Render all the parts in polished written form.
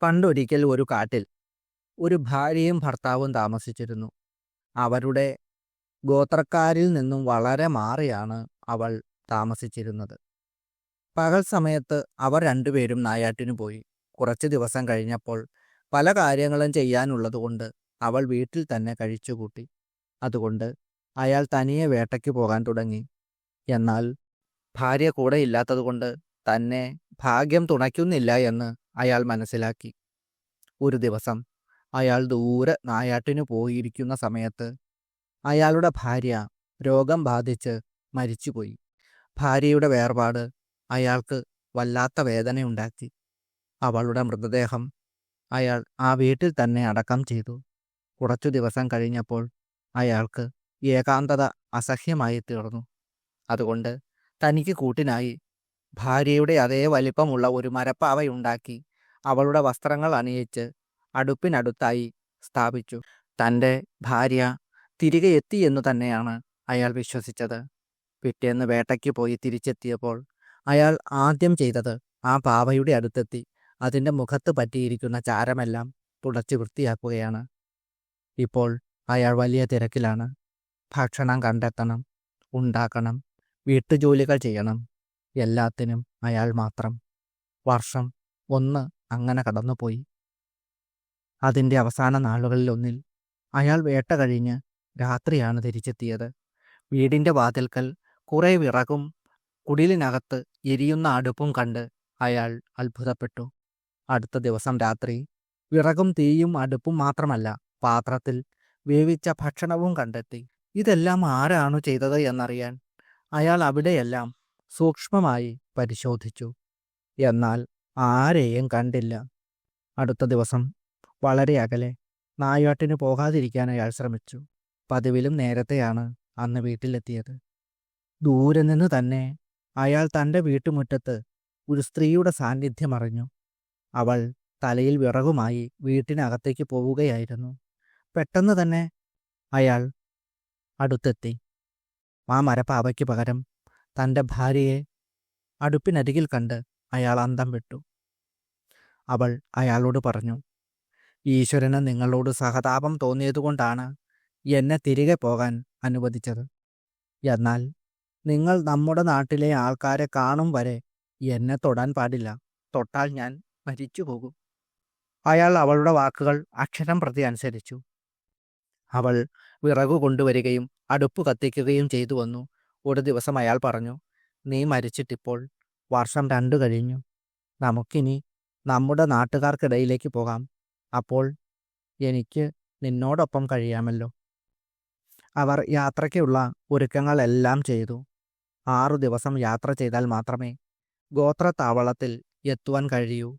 പണ്ടൊരിക്കൽ ഒരു കാട്ടിൽ ഒരു ഭാര്യയും ഭർത്താവും താമസിച്ചിരുന്നു. അവരുടെ ഗോത്രക്കാരിൽ നിന്നും വളരെ മാറിയാണ് അവൾ താമസിച്ചിരുന്നത്. പകൽ സമയത്ത് അവർ രണ്ടുപേരും നായാട്ടിനു പോയി. കുറച്ച് ദിവസം കഴിഞ്ഞപ്പോൾ പല കാര്യങ്ങളും ചെയ്യാനുള്ളതുകൊണ്ട് അവൾ വീട്ടിൽ തന്നെ കഴിച്ചുകൂട്ടി. അതുകൊണ്ട് അയാൾ തനിയെ വേട്ടയ്ക്ക് പോകാൻ തുടങ്ങി. എന്നാൽ ഭാര്യ കൂടെ ഇല്ലാത്തതുകൊണ്ട് തന്നെ ഭാഗ്യം തുണയ്ക്കുന്നില്ല എന്ന് അയാൾ മനസ്സിലാക്കി. ഒരു ദിവസം അയാൾ ദൂരെ നായാട്ടിനു പോയിരിക്കുന്ന സമയത്ത് അയാളുടെ ഭാര്യ രോഗം ബാധിച്ച് മരിച്ചുപോയി. ഭാര്യയുടെ വേർപാട് അയാൾക്ക് വല്ലാത്ത വേദനയുണ്ടാക്കി. അവളുടെ മൃതദേഹം അയാൾ ആ വീട്ടിൽ തന്നെ അടക്കം ചെയ്തു. കുറച്ചു ദിവസം കഴിഞ്ഞപ്പോൾ അയാൾക്ക് ഏകാന്തത അസഹ്യമായി തീർന്നു. അതുകൊണ്ട് തനിക്ക് കൂട്ടിനായി ഭാര്യയുടെ അതേ വലിപ്പമുള്ള ഒരു മരപ്പാവയുണ്ടാക്കി അവളുടെ വസ്ത്രങ്ങൾ അണിയിച്ച് അടുപ്പിനടുത്തായി സ്ഥാപിച്ചു. തൻ്റെ ഭാര്യ തിരികെ എത്തിയെന്നു തന്നെയാണ് അയാൾ വിശ്വസിച്ചത്. പിറ്റേന്ന് വേട്ടയ്ക്ക് പോയി തിരിച്ചെത്തിയപ്പോൾ അയാൾ ആദ്യം ചെയ്തത് ആ പാവയുടെ അടുത്തെത്തി അതിൻ്റെ മുഖത്ത് പറ്റിയിരിക്കുന്ന ചാരമെല്ലാം തുടച്ച് വൃത്തിയാക്കുകയാണ്. ഇപ്പോൾ അയാൾ വലിയ തിരക്കിലാണ്. ഭക്ഷണം കണ്ടെത്തണം, ഉണ്ടാക്കണം, വീട്ടുജോലികൾ ചെയ്യണം. എല്ലാത്തിനും അയാൾ മാത്രം. വർഷം ഒന്ന് അങ്ങനെ കടന്നുപോയി. അതിൻ്റെ അവസാന നാളുകളിലൊന്നിൽ അയാൾ വേട്ട കഴിഞ്ഞ് രാത്രിയാണ് തിരിച്ചെത്തിയത്. വീടിൻ്റെ വാതിൽക്കൽ കുറേ വിറകും കുടിലിനകത്ത് എരിയുന്ന അടുപ്പും കണ്ട് അയാൾ അത്ഭുതപ്പെട്ടു. അടുത്ത ദിവസം രാത്രി വിറകും തീയും അടുപ്പും മാത്രമല്ല, പാത്രത്തിൽ വേവിച്ച ഭക്ഷണവും കണ്ടെത്തി. ഇതെല്ലാം ആരാണു ചെയ്തത് എന്നറിയാൻ അയാൾ അവിടെയെല്ലാം സൂക്ഷ്മമായി പരിശോധിച്ചു. എന്നാൽ ആരെയും കണ്ടില്ല. അടുത്ത ദിവസം വളരെ അകലെ നായാട്ടിന് പോകാതിരിക്കാൻ അയാൾ ശ്രമിച്ചു. പതിവിലും നേരത്തെയാണ് അന്ന് വീട്ടിലെത്തിയത്. ദൂരെ നിന്ന് തന്നെ അയാൾ തൻ്റെ വീട്ടുമുറ്റത്ത് ഒരു സ്ത്രീയുടെ സാന്നിധ്യം അറിഞ്ഞു. അവൾ തലയിൽ വിറകുമായി വീട്ടിനകത്തേക്ക് പോവുകയായിരുന്നു. പെട്ടെന്ന് തന്നെ അയാൾ അടുത്തെത്തി. ആ മരപ്പാവയ്ക്ക് പകരം തൻ്റെ ഭാര്യയെ അടുപ്പിനരികിൽ കണ്ട് അയാൾ അന്തം വിട്ടു. അവൾ അയാളോട് പറഞ്ഞു, ഈശ്വരന് നിങ്ങളോട് സഹതാപം തോന്നിയതുകൊണ്ടാണ് എന്നെ തിരികെ പോകാൻ അനുവദിച്ചത്. എന്നാൽ നിങ്ങൾ നമ്മുടെ നാട്ടിലെ ആൾക്കാരെ കാണും വരെ എന്നെ തൊടാൻ പാടില്ല. തൊട്ടാൽ ഞാൻ മരിച്ചു പോകും. അയാൾ അവളുടെ വാക്കുകൾ അക്ഷരം പ്രതി അനുസരിച്ചു. അവൾ വിറകു കൊണ്ടുവരികയും അടുപ്പ് കത്തിക്കുകയും ചെയ്തു വന്നു. ഒരു ദിവസം അയാൾ പറഞ്ഞു, നീ മരിച്ചിട്ടിപ്പോൾ വർഷം 2 കഴിഞ്ഞു. നമുക്കിനി നമ്മുടെ നാട്ടുകാർക്കിടയിലേക്ക് പോകാം. അപ്പോൾ എനിക്ക് നിന്നോടൊപ്പം കഴിയാമല്ലോ. അവർ യാത്രയ്ക്കുള്ള ഒരുക്കങ്ങളെല്ലാം ചെയ്തു. 6 ദിവസം യാത്ര ചെയ്താൽ മാത്രമേ ഗോത്രത്താവളത്തിൽ എത്തുവാൻ കഴിയൂ.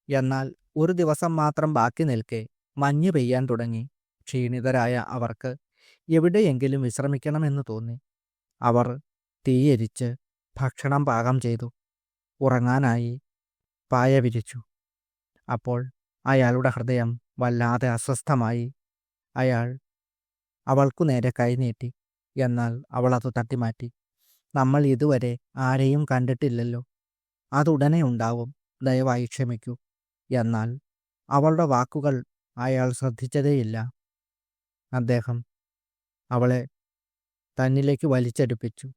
എന്നാൽ ഒരു ദിവസം മാത്രം ബാക്കി നിൽക്കെ മഞ്ഞ് പെയ്യാൻ തുടങ്ങി. ക്ഷീണിതരായ അവർക്ക് എവിടെയെങ്കിലും വിശ്രമിക്കണമെന്ന് തോന്നി. അവർ തീയെരിച്ച് ഭക്ഷണം പാകം ചെയ്തു. ഉറങ്ങാനായി പായ വിരിച്ചു. അപ്പോൾ അയാളുടെ ഹൃദയം വല്ലാതെ അസ്വസ്ഥമായി. അയാൾ അവൾക്കു നേരെ കൈനീട്ടി. എന്നാൽ അവൾ അത് തട്ടിമാറ്റി. നമ്മൾ ഇതുവരെ ആരെയും കണ്ടിട്ടില്ലല്ലോ, അതുടനെ ഉണ്ടാവും, ദയവായി ക്ഷമിക്കൂ. എന്നാൽ അവളുടെ വാക്കുകൾ അയാൾ ശ്രദ്ധിച്ചതേയില്ല. അദ്ദേഹം അവളെ തന്നിലേക്ക് വലിച്ചടുപ്പിച്ചു.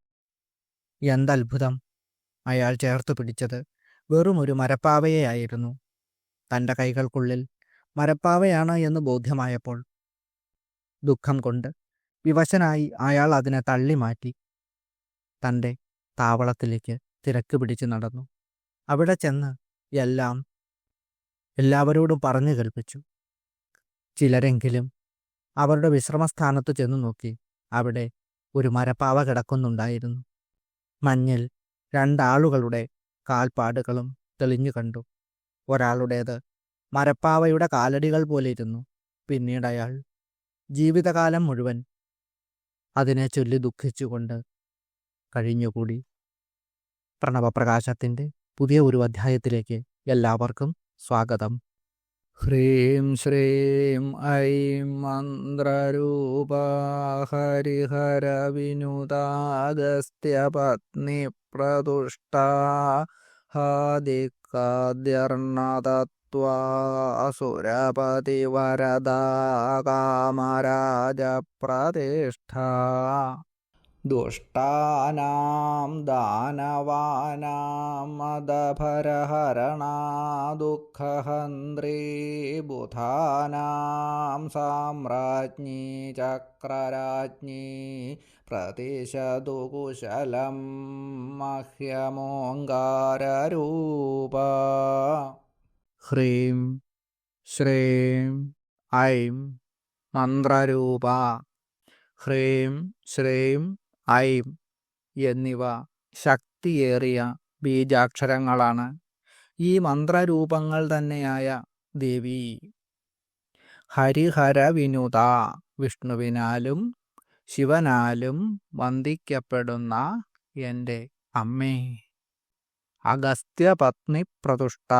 എന്തത്ഭുതം! അയാൾ ചേർത്ത് പിടിച്ചത് വെറും ഒരു മരപ്പാവയായിരുന്നു. തൻ്റെ കൈകൾക്കുള്ളിൽ മരപ്പാവയാണ് എന്ന് ബോധ്യമായപ്പോൾ ദുഃഖം കൊണ്ട് വിവശനായി അയാൾ അതിനെ തള്ളി മാറ്റി തൻ്റെ താവളത്തിലേക്ക് തിരക്ക് പിടിച്ച് നടന്നു. അവിടെ ചെന്ന് എല്ലാവരോടും പറഞ്ഞു കേൾപ്പിച്ചു. ചിലരെങ്കിലും അവരുടെ വിശ്രമസ്ഥാനത്ത് ചെന്നു നോക്കി. അവിടെ ഒരു മരപ്പാവ കിടക്കുന്നുണ്ടായിരുന്നു. മഞ്ഞിൽ 2 ആളുകളുടെ കാൽപ്പാടുകളും തെളിഞ്ഞു കണ്ടു. ഒരാളുടേത് മരപ്പാവയുടെ കാലടികൾ പോലെ ഇരുന്നു. പിന്നീട് അയാൾ ജീവിതകാലം മുഴുവൻ അതിനെ ചൊല്ലി ദുഃഖിച്ചുകൊണ്ട് കഴിഞ്ഞുകൂടി. പ്രണവപ്രകാശത്തിൻ്റെ പുതിയ ഒരു അധ്യായത്തിലേക്ക് എല്ലാവർക്കും സ്വാഗതം. ഹ്രീം ശ്രീം ഐം മന്ത്രരൂപ ഹരിഹര വിനുതാഗസ്ത്യ പത്നി പ്രതുഷ്ട ഹാദികാദ്യർണതത്വ തത്വാ സുരപതിവരദാ കാമരാജപ്രതിഷ്ഠ ദുഷ്ടാനാം ദാനവാനാം മദഭരഹരണാ ദുഃഖഹന്ത്രീ ബുധാനാം സാമ്രാജ്ഞീ ചക്രരാജ്ഞീ പ്രതിശതു കുശലം മഹ്യമോങ്കാരരൂപ. ഹ്രീം ശ്രീം ഐം മന്ത്രരൂപ. ഹ്രീം ശ്രീം ഐം എന്നിവ ശക്തിയേറിയ ബീജാക്ഷരങ്ങളാണ്. ഈ മന്ത്രരൂപങ്ങൾ തന്നെയായ ദേവി ഹരിഹര വിനുത, വിഷ്ണുവിനാലും ശിവനാലും വന്ദിക്കപ്പെടുന്ന എൻ്റെ അമ്മേ. അഗസ്ത്യപത്നി പ്രതുഷ്ട,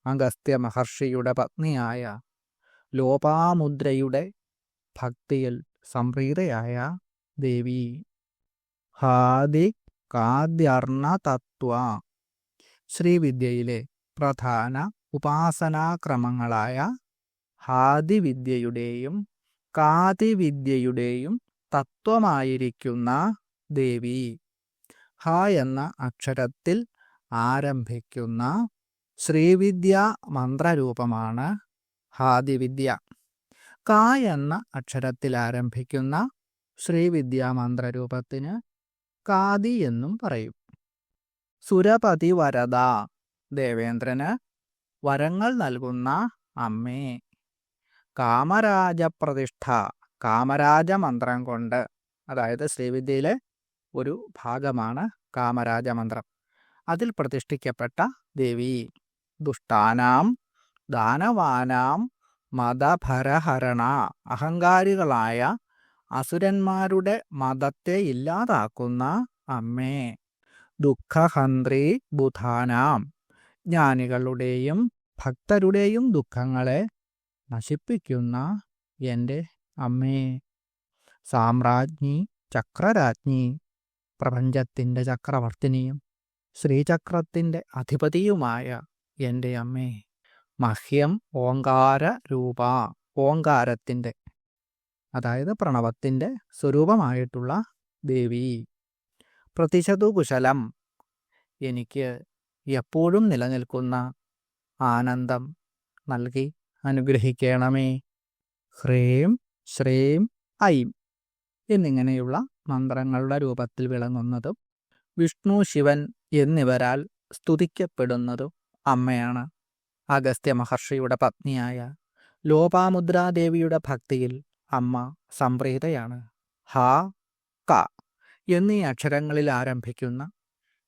അഗസ്ത്യ മഹർഷിയുടെ പത്നിയായ ലോപാമുദ്രയുടെ ഭക്തിയിൽ സംപ്രീതയായ ദേവി. ഹാദി കാദ്യർണ തത്വ, ശ്രീവിദ്യയിലെ പ്രധാന ഉപാസനാക്രമങ്ങളായ ഹാദിവിദ്യയുടെയും കാതിവിദ്യയുടെയും തത്വമായിരിക്കുന്ന ദേവി. ഹ എന്ന അക്ഷരത്തിൽ ആരംഭിക്കുന്ന ശ്രീവിദ്യ മന്ത്രരൂപമാണ് ഹാദിവിദ്യ. ക എന്ന അക്ഷരത്തിൽ ആരംഭിക്കുന്ന ശ്രീവിദ്യ മന്ത്രരൂപത്തിന് കാതി എന്നും പറയും. സുരപതി വരദ, ദേവേന്ദ്രന് വരങ്ങൾ നൽകുന്ന അമ്മേ. കാമരാജപ്രതിഷ്ഠ, കാമരാജമന്ത്രം കൊണ്ട്, അതായത് ശ്രീവിദ്യയിലെ ഒരു ഭാഗമാണ് കാമരാജമന്ത്രം, അതിൽ പ്രതിഷ്ഠിക്കപ്പെട്ട ദേവി. ദുഷ്ടാനാം ദാനവാനാം മദഭരഹരണ, അഹങ്കാരികളായ അസുരന്മാരുടെ മതത്തെ ഇല്ലാതാക്കുന്ന അമ്മേ. ദുഃഖഹന്ത്രി ബുധാനാം, ജ്ഞാനികളുടെയും ഭക്തരുടെയും ദുഃഖങ്ങളെ നശിപ്പിക്കുന്ന എൻ്റെ അമ്മേ. സാമ്രാജ്ഞി ചക്രരാജ്ഞി, പ്രപഞ്ചത്തിൻ്റെ ചക്രവർത്തിനിയും ശ്രീചക്രത്തിൻ്റെ അധിപതിയുമായ എൻ്റെ അമ്മേ. മഹ്യം ഓങ്കാര രൂപ, ഓങ്കാരത്തിൻ്റെ, അതായത് പ്രണവത്തിൻ്റെ സ്വരൂപമായിട്ടുള്ള ദേവി. പ്രതിശതു കുശലം, എനിക്ക് എപ്പോഴും നിലനിൽക്കുന്ന ആനന്ദം നൽകി അനുഗ്രഹിക്കണമേ. ഹ്രീം ശ്രീം ഐം എന്നിങ്ങനെയുള്ള മന്ത്രങ്ങളുടെ രൂപത്തിൽ വിളങ്ങുന്നതും വിഷ്ണു ശിവൻ എന്നിവരാൽ സ്തുതിക്കപ്പെടുന്നതും അമ്മയാണ്. അഗസ്ത്യ മഹർഷിയുടെ പത്നിയായ ലോപാമുദ്രാദേവിയുടെ ഭക്തിയിൽ അമ്മ സംപ്രീതയാണ്. ഹ ക എന്നീ അക്ഷരങ്ങളിൽ ആരംഭിക്കുന്ന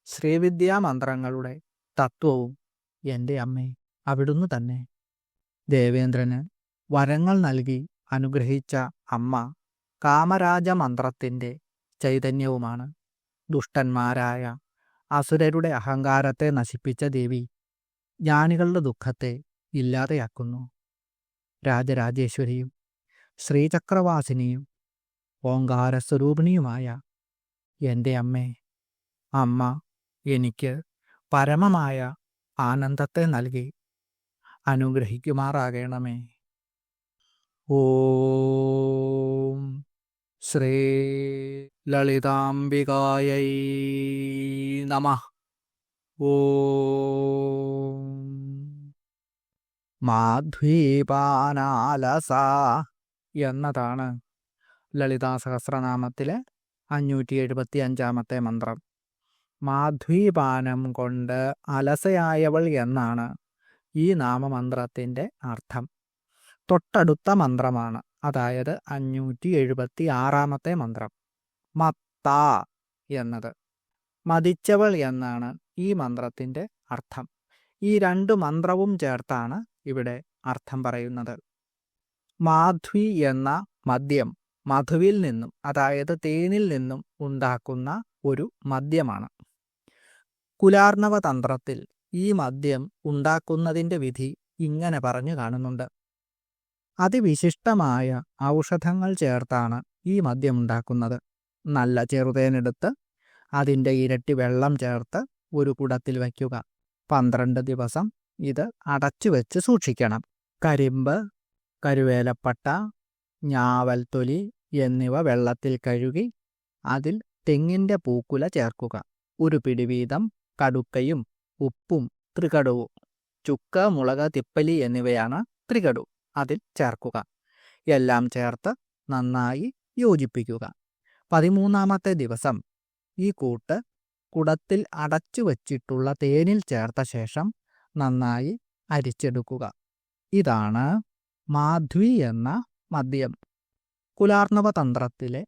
ശ്രീവിദ്യാ മന്ത്രങ്ങളുടെ തത്വവും എൻ്റെ അമ്മേ അവിടുന്ന് തന്നെ. ദേവേന്ദ്രന് വരങ്ങൾ നൽകി അനുഗ്രഹിച്ച അമ്മ കാമരാജമന്ത്രത്തിൻ്റെ ചൈതന്യവുമാണ്. ദുഷ്ടന്മാരായ അസുരരുടെ അഹങ്കാരത്തെ നശിപ്പിച്ച ദേവി ജ്ഞാനികളുടെ ദുഃഖത്തെ ഇല്ലാതെയാക്കുന്നു. രാജരാജേശ്വരിയും ശ്രീചക്രവാസിനിയും ഓങ്കാരസ്വരൂപിണിയുമായ എൻ്റെ അമ്മേ, അമ്മ എനിക്ക് പരമമായ ആനന്ദത്തെ നൽകി അനുഗ്രഹിക്കുമാറാകണമേ. ഓം ശ്രീ ലളിതാംബികായൈ നമഃ. ഓം മാധ്വീപാനാലസ എന്നതാണ് ലളിതാ സഹസ്രനാമത്തിലെ 575 മന്ത്രം. മാധ്വീപാനം കൊണ്ട് അലസയായവൾ എന്നാണ് ഈ നാമമന്ത്രത്തിൻ്റെ അർത്ഥം. തൊട്ടടുത്ത മന്ത്രമാണ്, അതായത് 576 മന്ത്രം. മത്ത എന്നത് മതിച്ചവൾ എന്നാണ് ഈ മന്ത്രത്തിൻ്റെ അർത്ഥം. ഈ രണ്ട് മന്ത്രവും ചേർത്താണ് ഇവിടെ അർത്ഥം പറയുന്നത്. മാധ്വി എന്ന മദ്യം മധുവിൽ നിന്നും, അതായത് തേനിൽ നിന്നും ഉണ്ടാക്കുന്ന ഒരു മദ്യമാണ്. കുലാർണവ തന്ത്രത്തിൽ ഈ മദ്യം ഉണ്ടാക്കുന്നതിൻ്റെ വിധി ഇങ്ങനെ പറഞ്ഞു കാണുന്നുണ്ട്. അതിവിശിഷ്ടമായ ഔഷധങ്ങൾ ചേർത്താണ് ഈ മദ്യം ഉണ്ടാക്കുന്നത്. നല്ല ചെറുതേനെടുത്ത് അതിൻ്റെ ഇരട്ടി വെള്ളം ചേർത്ത് ഒരു കുടത്തിൽ വയ്ക്കുക. 12 ദിവസം ഇത് അടച്ചു വെച്ച് സൂക്ഷിക്കണം. കരിമ്പ്, കരുവേലപ്പട്ട, ഞാവൽത്തൊലി എന്നിവ വെള്ളത്തിൽ കഴുകി അതിൽ തെങ്ങിൻ്റെ പൂക്കുല ചേർക്കുക. ഒരു പിടി വീതം കടുക്കയും ഉപ്പും ത്രികടുവും, ചുക്ക്, മുളക്, തിപ്പലി എന്നിവയാണ് ത്രികടു, അതിൽ ചേർക്കുക. എല്ലാം ചേർത്ത് നന്നായി യോജിപ്പിക്കുക. 13-ാമത്തെ ദിവസം ഈ കൂട്ട് കുടത്തിൽ അടച്ചു വച്ചിട്ടുള്ള തേനിൽ ചേർത്ത ശേഷം നന്നായി അരിച്ചെടുക്കുക. ഇതാണ് മാധ്വി എന്ന മദ്യം. കുലാർണവ തന്ത്രത്തിലെ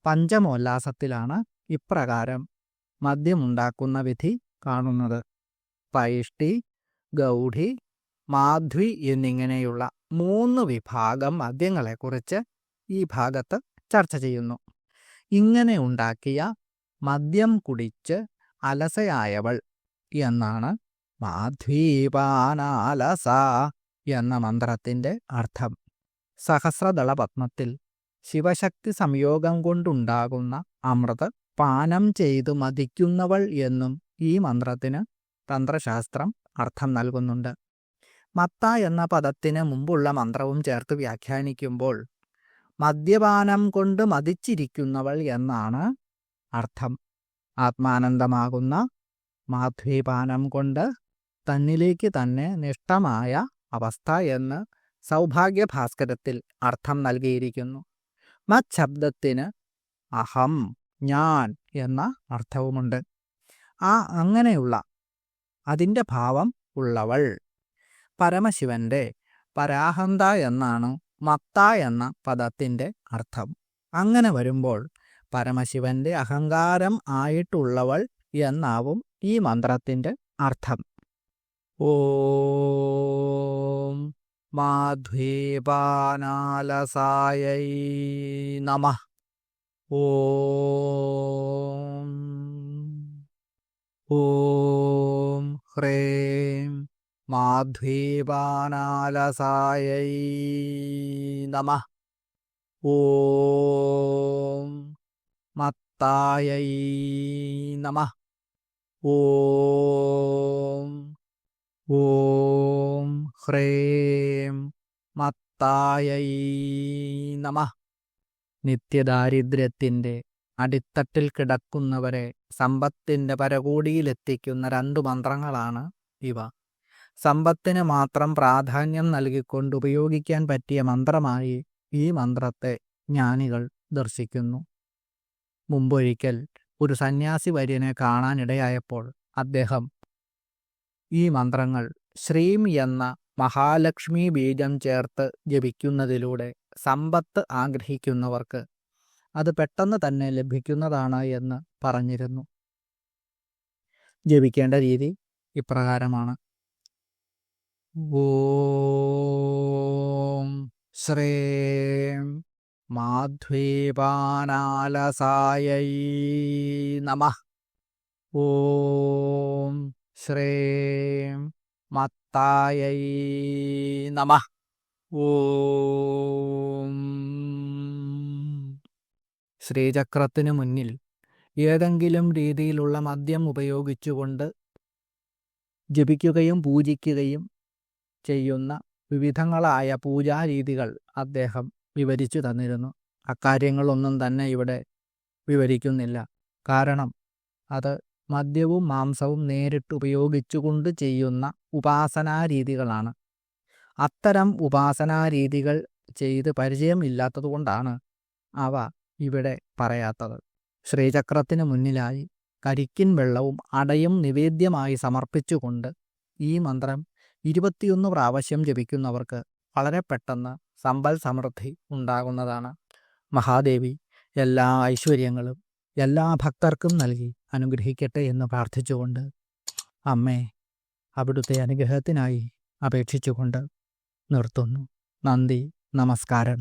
പഞ്ചമോല്ലാസത്തിലാണ് ഇപ്രകാരം മദ്യമുണ്ടാക്കുന്ന വിധി കാണുന്നത്. പൈഷ്ടി, ഗൗഢി, മാധ്വി എന്നിങ്ങനെയുള്ള 3 വിഭാഗം മദ്യങ്ങളെക്കുറിച്ച് ഈ ഭാഗത്ത് ചർച്ച ചെയ്യുന്നു. ഇങ്ങനെ ഉണ്ടാക്കിയ മദ്യം കുടിച്ച് അലസയായവൾ എന്നാണ് മാധ്വീപാനാലസ എന്ന മന്ത്രത്തിൻ്റെ അർത്ഥം. സഹസ്രദള പത്മത്തിൽ ശിവശക്തി സംയോഗം കൊണ്ടുണ്ടാകുന്ന അമൃത് പാനം ചെയ്തു മതിക്കുന്നവൾ എന്നും ഈ മന്ത്രത്തിന് തന്ത്രശാസ്ത്രം അർത്ഥം നൽകുന്നുണ്ട്. മത്ത എന്ന പദത്തിന് മുമ്പുള്ള മന്ത്രവും ചേർത്ത് വ്യാഖ്യാനിക്കുമ്പോൾ മദ്യപാനം കൊണ്ട് മതിച്ചിരിക്കുന്നവൾ എന്നാണ് അർത്ഥം. ആത്മാനന്ദമാകുന്ന മാധ്വീപാനം കൊണ്ട് തന്നിലേക്ക് തന്നെ നിഷ്ഠമായ അവസ്ഥ എന്ന് സൗഭാഗ്യഭാസ്കരത്തിൽ അർത്ഥം നൽകിയിരിക്കുന്നു. മത് ശബ്ദത്തിന് അഹം, ഞാൻ എന്ന അർത്ഥവുമുണ്ട്. അങ്ങനെയുള്ള അതിൻ്റെ ഭാവം ഉള്ളവൾ. പരമശിവന്റെ പരാഹന്ത എന്നാണ് മത്ത എന്ന പദത്തിൻ്റെ അർത്ഥം. അങ്ങനെ വരുമ്പോൾ പരമശിവന്റെ അഹങ്കാരം ആയിട്ടുള്ളവൾ എന്നാവും ഈ മന്ത്രത്തിൻ്റെ അർത്ഥം. ഓം മാധ്വീപാനാലസായൈ നമഃ. ഓം ഓം ഹ്രീം മാധ്വീപാനാലസായൈ നമഃ. ഓം മത്തായൈ നമഃ. ഓം ഓം ഹ്രീം മത്തായൈ നമഃ. നിത്യദാരിദ്ര്യത്തിൻ്റെ അടിത്തട്ടിൽ കിടക്കുന്നവരെ സമ്പത്തിൻ്റെ പരകോടിയിലെത്തിക്കുന്ന 2 മന്ത്രങ്ങളാണ് ഇവ. സമ്പത്തിന് മാത്രം പ്രാധാന്യം നൽകിക്കൊണ്ട് ഉപയോഗിക്കാൻ പറ്റിയ മന്ത്രമായി ഈ മന്ത്രത്തെ ജ്ഞാനികൾ ദർശിക്കുന്നു. മുമ്പൊരിക്കൽ ഒരു സന്യാസി വര്യനെ കാണാനിടയായപ്പോൾ അദ്ദേഹം ഈ മന്ത്രങ്ങൾ ശ്രീം എന്ന മഹാലക്ഷ്മി ബീജം ചേർത്ത് ജപിക്കുന്നതിലൂടെ സമ്പത്ത് ആഗ്രഹിക്കുന്നവർക്ക് അത് പെട്ടെന്ന് തന്നെ ലഭിക്കുന്നതാണ് എന്ന് പറഞ്ഞിരുന്നു. ജപിക്കേണ്ട രീതി ഇപ്രകാരമാണ്. ഓം ശ്രീം മാധ്വീപാനാലസായൈ നമഃ. ഓം ശ്രീം മത്തായൈ നമഃ. ഓം. ശ്രീചക്രത്തിനു മുന്നിൽ ഏതെങ്കിലും രീതിയിലുള്ള മദ്യം ഉപയോഗിച്ചുകൊണ്ട് ജപിക്കുകയും പൂജിക്കുകയും ചെയ്യുന്ന വിവിധങ്ങളായ പൂജാരീതികൾ അദ്ദേഹം വിവരിച്ചു തന്നിരുന്നു. അക്കാര്യങ്ങളൊന്നും തന്നെ ഇവിടെ വിവരിക്കുന്നില്ല. കാരണം അത് മദ്യവും മാംസവും നേരിട്ട് ഉപയോഗിച്ചുകൊണ്ട് ചെയ്യുന്ന ഉപാസനാരീതികളാണ്. അത്തരം ഉപാസനാരീതികൾ ചെയ്ത് പരിചയമില്ലാത്തതുകൊണ്ടാണ് അവ ഇവിടെ പറയാത്തത്. ശ്രീചക്രത്തിന് മുന്നിലായി കരിക്കിൻ വെള്ളവും അടയും നിവേദ്യമായി സമർപ്പിച്ചുകൊണ്ട് ഈ മന്ത്രം 21 പ്രാവശ്യം ജപിക്കുന്നവർക്ക് വളരെ പെട്ടെന്ന് സമ്പൽ സമൃദ്ധി ഉണ്ടാകുന്നതാണ്. മഹാദേവി എല്ലാ ഐശ്വര്യങ്ങളും എല്ലാ ഭക്തർക്കും നൽകി അനുഗ്രഹിക്കട്ടെ എന്ന് പ്രാർത്ഥിച്ചുകൊണ്ട് അമ്മേ അവിടുത്തെ അനുഗ്രഹത്തിനായി അപേക്ഷിച്ചുകൊണ്ട് നിർത്തുന്നു. നന്ദി, നമസ്കാരം.